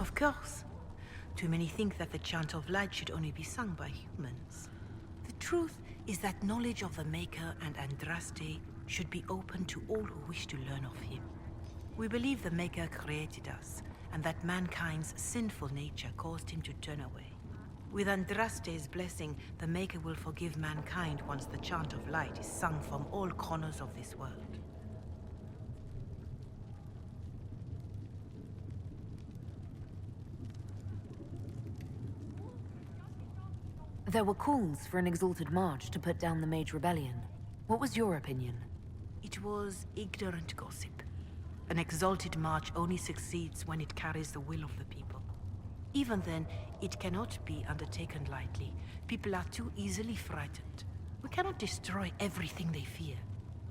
Of course. Too many think that the Chant of Light should only be sung by humans. The truth is that knowledge of the Maker and Andraste should be open to all who wish to learn of him. We believe the Maker created us, and that mankind's sinful nature caused him to turn away. With Andraste's blessing, the Maker will forgive mankind once the Chant of Light is sung from all corners of this world. There were calls for an exalted march to put down the Mage Rebellion. What was your opinion? It was ignorant gossip. An exalted march only succeeds when it carries the will of the people. Even then, it cannot be undertaken lightly. People are too easily frightened. We cannot destroy everything they fear.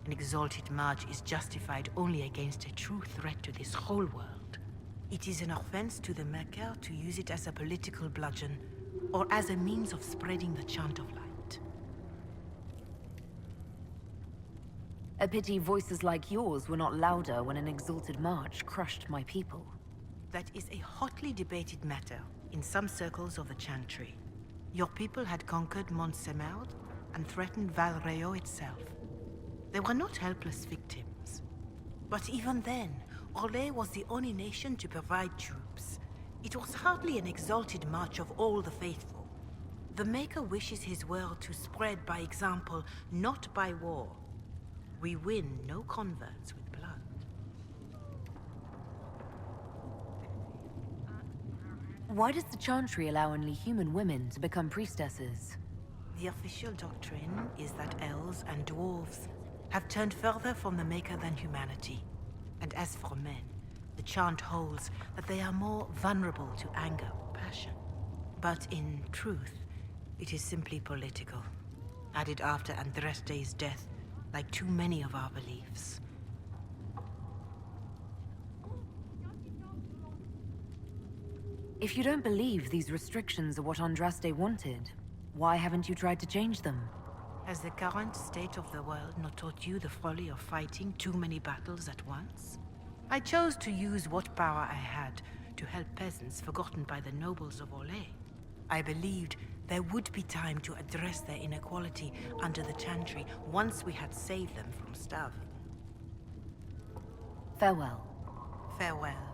An exalted march is justified only against a true threat to this whole world. It is an offense to the Maker to use it as a political bludgeon, or as a means of spreading the Chant of Light. A pity voices like yours were not louder when an exalted march crushed my people. That is a hotly debated matter in some circles of the Chantry. Your people had conquered Mont Semard and threatened Val Rayo itself. They were not helpless victims. But even then, Orlais was the only nation to provide troops. It was hardly an exalted march of all the faithful. The Maker wishes his world to spread by example, not by war. We win no converts with blood. Why does the Chantry allow only human women to become priestesses? The official doctrine is that elves and dwarves have turned further from the Maker than humanity. And as for men, the chant holds that they are more vulnerable to anger or passion. But in truth, it is simply political, added after Andraste's death, like too many of our beliefs. If you don't believe these restrictions are what Andraste wanted, why haven't you tried to change them? Has the current state of the world not taught you the folly of fighting too many battles at once? I chose to use what power I had to help peasants forgotten by the nobles of Orlais. I believed there would be time to address their inequality under the Chantry once we had saved them from starving. Farewell. Farewell.